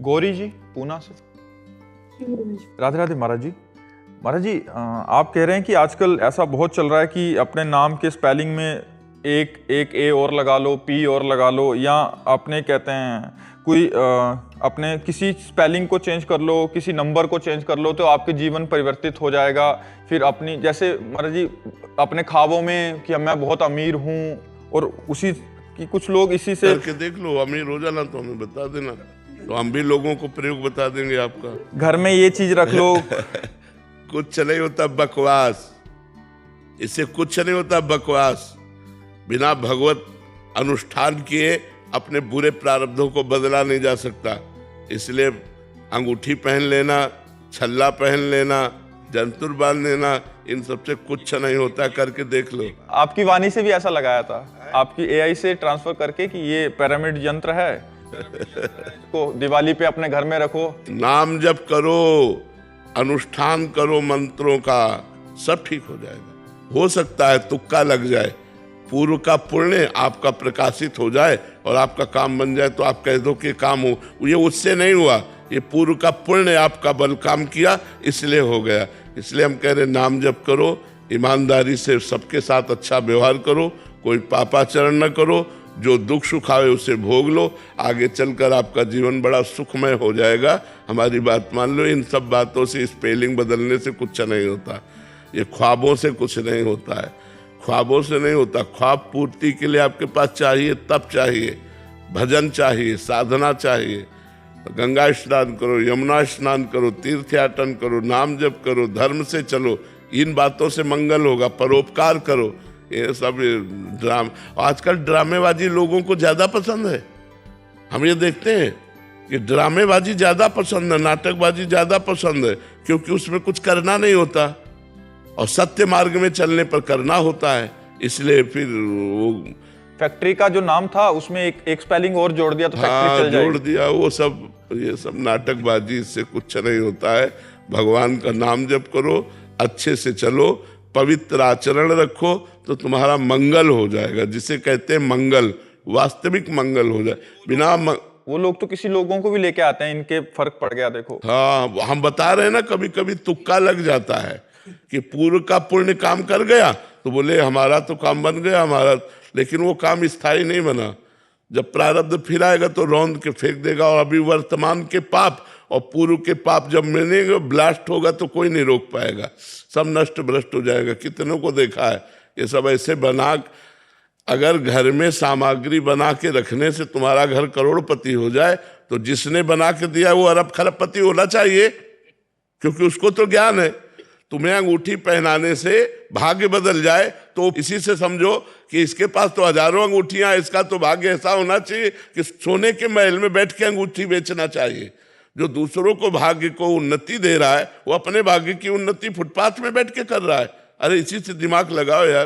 गौरी जी पूना से। राधे राधे महाराज जी। महाराज जी आप कह रहे हैं कि आजकल ऐसा बहुत चल रहा है कि अपने नाम के स्पेलिंग में एक ए और लगा लो, पी और लगा लो, या अपने कहते हैं कोई अपने किसी स्पेलिंग को चेंज कर लो, किसी नंबर को चेंज कर लो तो आपके जीवन परिवर्तित हो जाएगा। फिर अपनी जैसे महाराज जी अपने ख्वाबों में कि मैं बहुत अमीर हूँ, और उसी कि कुछ लोग इसी से करके देख लो, अमीर हो जाना तो हमें बता देना, तो हम भी लोगों को प्रयोग बता देंगे आपका। घर में ये चीज रख लो। कुछ नहीं होता बकवास, इससे कुछ नहीं होता बकवास। बिना भगवत अनुष्ठान किए अपने बुरे प्रारब्धों को बदला नहीं जा सकता। इसलिए अंगूठी पहन लेना, छल्ला पहन लेना, जंतुर बांध लेना, इन सबसे कुछ नहीं होता, करके देख लो। आपकी वाणी से भी ऐसा लगाया था, आपकी एआई से ट्रांसफर करके कि ये पिरामिड यंत्र है, को दिवाली पे अपने घर में रखो। नाम जप करो, अनुष्ठान करो मंत्रों का, सब ठीक हो जाएगा। हो सकता है तुक्का लग जाए, पूर्व का पुण्य आपका प्रकाशित हो जाए और आपका काम बन जाए, तो आप कह दो कि काम हो। ये उससे नहीं हुआ, ये पूर्व का पुण्य आपका बल काम किया, इसलिए हो गया। इसलिए हम कह रहे नाम जप करो, ईमानदारी से सबके साथ अच्छा व्यवहार करो, कोई पापाचरण न करो, जो दुख सुख आवे उसे भोग लो। आगे चलकर आपका जीवन बड़ा सुखमय हो जाएगा। हमारी बात मान लो। इन सब बातों से, स्पेलिंग बदलने से कुछ नहीं होता, ये ख्वाबों से कुछ नहीं होता है, ख्वाबों से नहीं होता। ख्वाब पूर्ति के लिए आपके पास चाहिए, तप चाहिए, भजन चाहिए, साधना चाहिए। गंगा स्नान करो, यमुना स्नान करो, तीर्थयाटन करो, नाम जप करो, धर्म से चलो, इन बातों से मंगल होगा। परोपकार करो, ये सब ड्रामा। आजकल ड्रामेबाजी लोगों को ज्यादा पसंद है। हम ये देखते हैं कि ड्रामेबाजी ज्यादा पसंद है, नाटकबाजी ज्यादा पसंद है, क्योंकि उसमें कुछ करना नहीं होता और सत्य मार्ग में चलने पर करना होता है। इसलिए फिर वो फैक्ट्री का जो नाम था उसमें एक स्पेलिंग और जोड़ दिया तो फैक्ट्री चल जाएगी। जोड़ दिया, वो सब, ये सब नाटकबाजी, इससे कुछ नहीं होता है। भगवान का नाम जप करो, अच्छे से चलो, पवित्र आचरण रखो, तो तुम्हारा मंगल हो जाएगा। जिसे कहते हैं मंगल, वास्तविक मंगल हो जाए। बिना वो लोग तो किसी लोगों को भी लेके आते हैं, इनके फर्क पड़ गया देखो। हाँ, हम बता रहे हैं ना, कभी कभी तुक्का लग जाता है कि पूर्व का पुण्य काम कर गया तो बोले हमारा तो काम बन गया हमारा, लेकिन वो काम स्थायी नहीं बना। जब प्रारब्ध फिर आएगा तो रौंद के फेंक देगा। और अभी वर्तमान के पाप और पूर्व के पाप जब मिलेंगे, ब्लास्ट होगा, तो कोई नहीं रोक पाएगा, सब नष्ट भ्रष्ट हो जाएगा। कितनों को देखा है ये सब ऐसे बना। अगर घर में सामग्री बना के रखने से तुम्हारा घर करोड़पति हो जाए, तो जिसने बना के दिया वो अरब खरबपति होना चाहिए, क्योंकि उसको तो ज्ञान है। तुम्हें अंगूठी पहनाने से भाग्य बदल जाए तो इसी से समझो कि इसके पास तो हजारों अंगूठियां, इसका तो भाग्य ऐसा होना चाहिए कि सोने के महल में बैठ के अंगूठी बेचना चाहिए। जो दूसरों को भाग्य को उन्नति दे रहा है, वो अपने भाग्य की उन्नति फुटपाथ में बैठ के कर रहा है। अरे इसी से दिमाग लगाओ यार,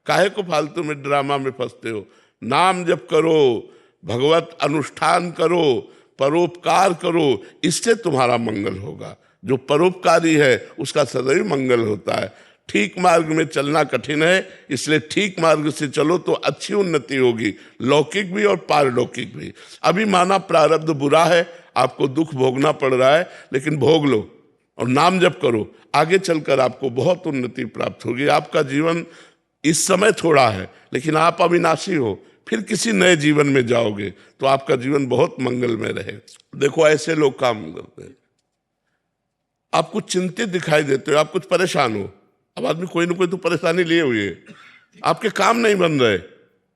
काहे को फालतू में ड्रामा में फंसते हो। नाम जप करो, भगवत अनुष्ठान करो, परोपकार करो, इससे तुम्हारा मंगल होगा। जो परोपकारी है उसका सदैव मंगल होता है। ठीक मार्ग में चलना कठिन है, इसलिए ठीक मार्ग से चलो तो अच्छी उन्नति होगी, लौकिक भी और पारलौकिक भी। अभी माना प्रारब्ध बुरा है, आपको दुख भोगना पड़ रहा है, लेकिन भोग लो और नाम जप करो, आगे चलकर आपको बहुत उन्नति प्राप्त होगी। आपका जीवन इस समय थोड़ा है, लेकिन आप अविनाशी हो, फिर किसी नए जीवन में जाओगे तो आपका जीवन बहुत मंगलमय रहेगा। देखो ऐसे लोग काम करते हैं, आप कुछ चिंतित दिखाई देते हो, आप कुछ परेशान हो। अब आदमी कोई ना कोई तो परेशानी लिए हुए है, आपके काम नहीं बन रहे,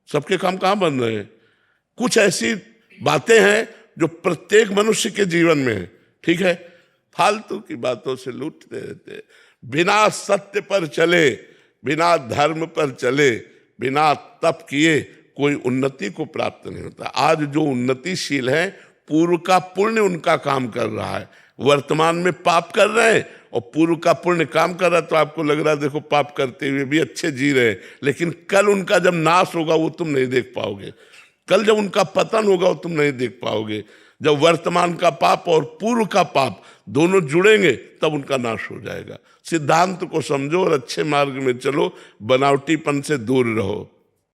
सबके काम कहाँ बन रहे हैं। कुछ ऐसी बातें हैं जो प्रत्येक मनुष्य के जीवन में है, ठीक है। फालतू की बातों से लूटते रहते, बिना सत्य पर चले, बिना धर्म पर चले, बिना तप किए कोई उन्नति को प्राप्त नहीं होता। आज जो उन्नतिशील है, पूर्व का पुण्य उनका काम कर रहा है। वर्तमान में पाप कर रहे हैं और पूर्व का पुण्य काम कर रहा है, तो आपको लग रहा है देखो पाप करते हुए भी अच्छे जी रहे हैं, लेकिन कल उनका जब नाश होगा वो तुम नहीं देख पाओगे। कल जब उनका पतन होगा वो तुम नहीं देख पाओगे। जब वर्तमान का पाप और पूर्व का पाप दोनों जुड़ेंगे तब उनका नाश हो जाएगा। सिद्धांत को समझो और अच्छे मार्ग में चलो, बनावटीपन से दूर रहो।